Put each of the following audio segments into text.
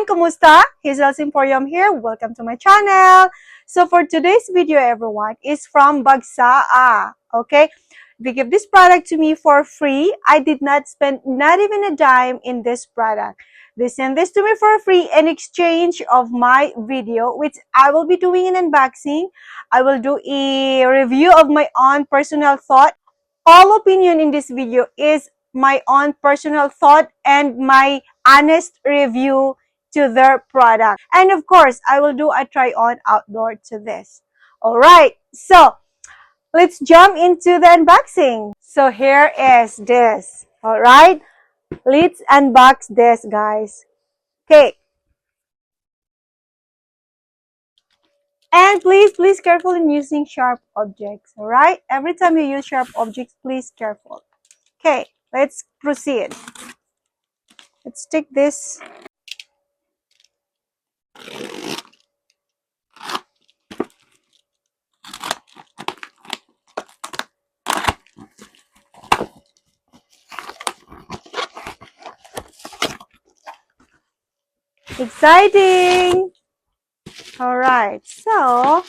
Kumusta? Hazel's Emporium here. Welcome to my channel. So for today's video, everyone, is from Bagsaa. Okay? They give this product to me for free. I did not spend not even a dime in this product. They sent this to me for free in exchange of my video, which I will be doing an unboxing. I will do a review of my own personal thought. All opinion in this video is my own personal thought and my honest review to their product. And of course, I will do a try on outdoor to this. Alright, so let's jump into the unboxing. So here is this. Alright, let's unbox this, guys. Okay. And please careful in using sharp objects. Alright, every time you use sharp objects, please careful. Okay, let's proceed. Let's take this. Exciting! Alright, so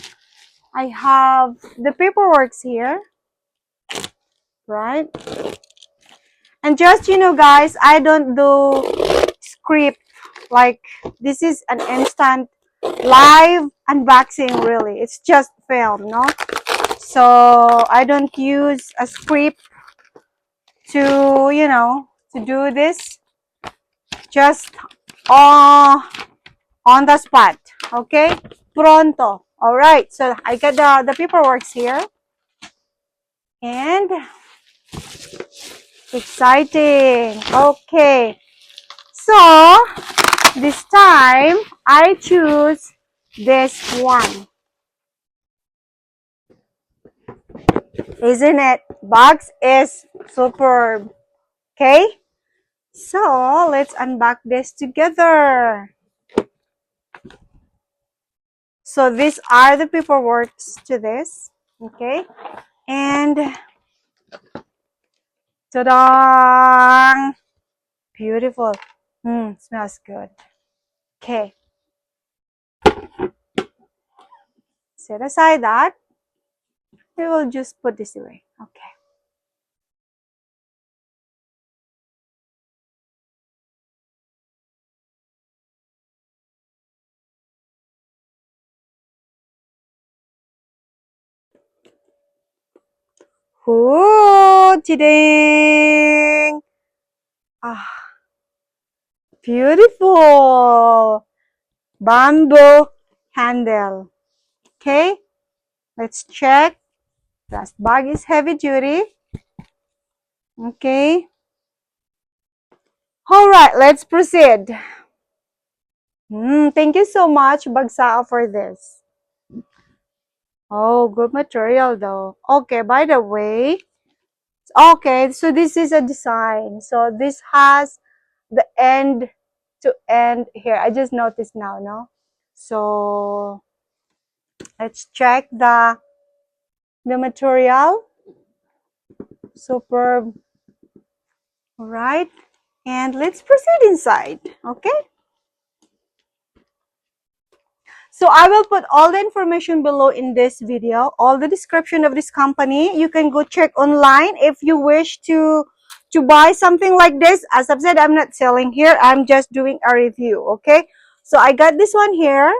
I have the paperwork here. Right? And just, you know, guys, I don't do script. Like, this is an instant live unboxing, really. It's just film, no? So, I don't use a script to, you know, to do this. Just on the spot. Okay? Pronto. Alright, so I got the paperwork here. And exciting. Okay. So, this time, I choose this one. Isn't it? Box is superb. Okay? So, let's unbox this together. So, these are the paperwork to this. Okay? And, ta-da! Beautiful. Smells good. Okay. Set aside that. We will just put this away. Okay. Ooh, ding! Ah, beautiful bamboo handle. Okay, let's check. This bag is heavy duty. Okay. All right, let's proceed. Thank you so much, Bagsaa, for this. Oh, good material though. Okay, by the way, okay, so this is a design. So this has the end to end here. I just noticed now, no? So let's check the material. Superb. All right, and let's proceed inside. Okay. So I will put all the information below in this video, all the description of this company. You can go check online if you wish to buy something like this. As I've said, I'm not selling here. I'm just doing a review, okay? So I got this one here.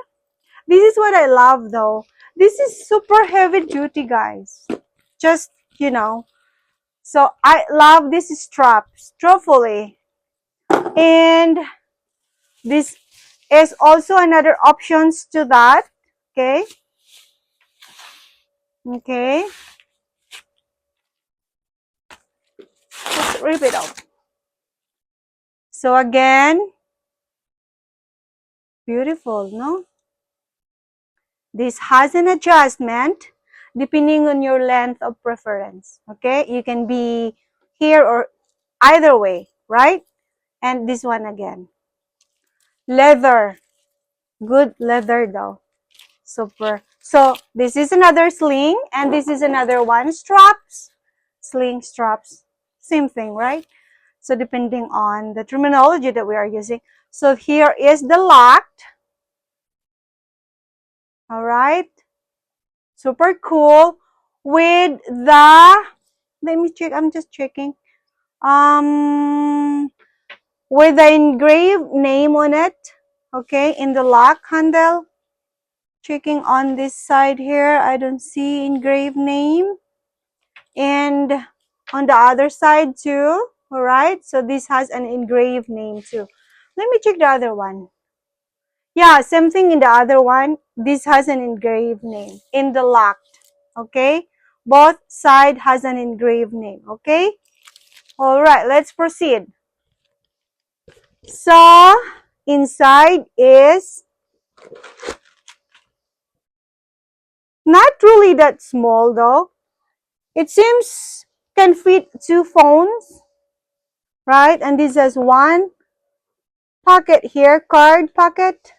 This is what I love though. This is super heavy duty, guys. Just, you know. So I love this strap, truthfully. And this is also another options to that. Okay. Okay. Let's rip it out. So again, beautiful, no? This has an adjustment depending on your length of preference. Okay. You can be here or either way, right? And this one again. Leather. Good leather though. Super. So this is another sling and this is another one. Straps. Sling, straps. Same thing, right? So depending on the terminology that we are using. So here is the lock. All right. Super cool. With the, let me check. I'm just checking. With the engraved name on it. Okay, in the lock handle. Checking on this side here, I don't see engraved name. And on the other side too. All right, so this has an engraved name too. Let me check the other one. Yeah, same thing in the other one. This has an engraved name in the locked. Okay, both side has an engraved name. Okay, all right, let's proceed. So inside is not really that small though. It seems can fit 2 phones, right? And this has one pocket here, card pocket,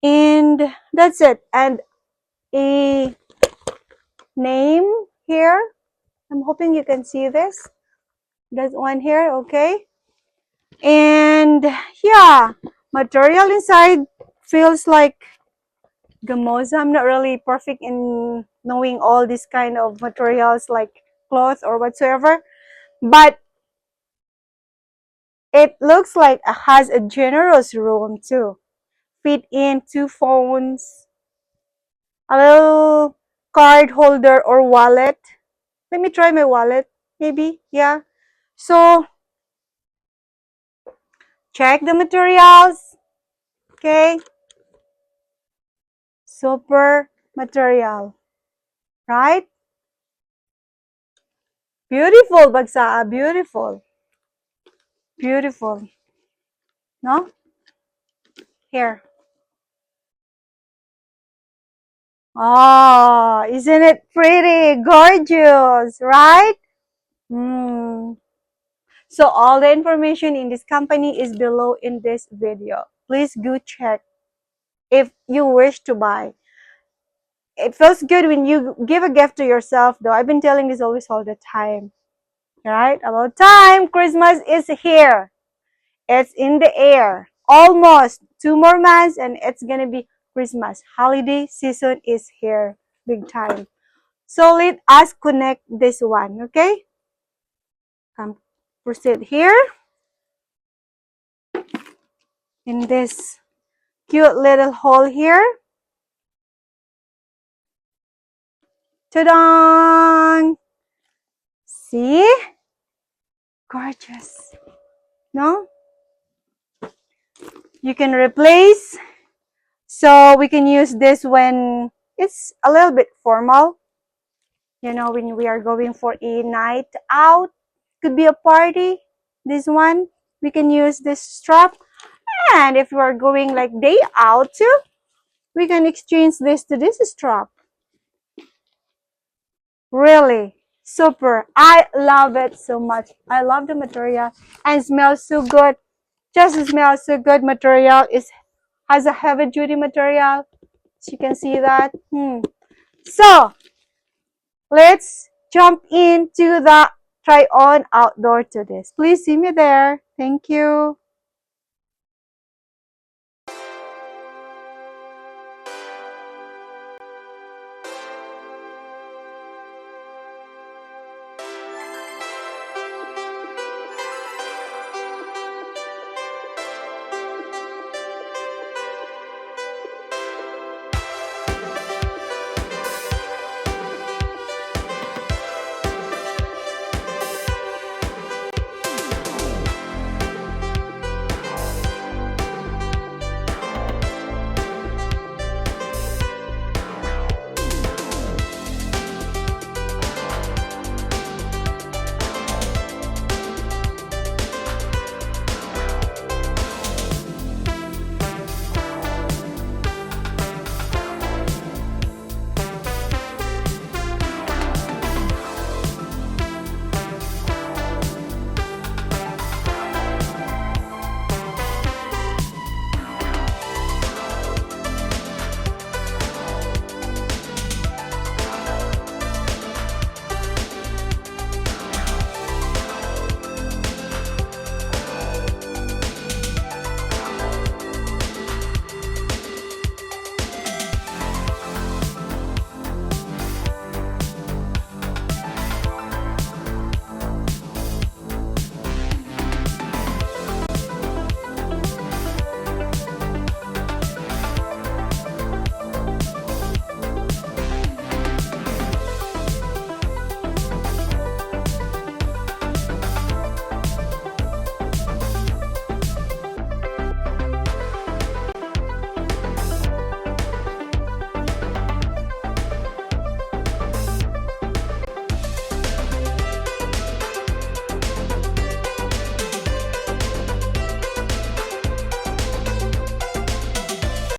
and that's it. And a name here. I'm hoping you can see this. There's one here, okay? And yeah, material inside feels like gamosa. I'm not really perfect in knowing all these kind of materials like cloth or whatsoever, but it looks like it has a generous room too. Fit in 2 phones, a little card holder or wallet. Let me try my wallet, maybe, yeah. So check the materials, okay? Super material, right? Beautiful, Bagsaa, beautiful. Beautiful, no? Here. Oh, isn't it pretty? Gorgeous, right? So all the information in this company is below in this video. Please go check if you wish to buy. It feels good when you give a gift to yourself though. I've been telling this always all the time. Right? About time. Christmas is here. It's in the air. Almost 2 more months and it's gonna be Christmas. Holiday season is here. Big time. So let us connect this one, okay? Come proceed here. In this cute little hole here. Ta-da! See? Gorgeous. No? You can replace. So we can use this when it's a little bit formal. You know, when we are going for a night out. Could be a party. This one. We can use this strap. And if we are going like day out too, we can exchange this to this strap. Really super. I love it so much. I love the material and smells so good. Just smells so good. Material is has a heavy duty material. So you can see that. So let's jump into the try on outdoor to this. Please see me there. Thank you.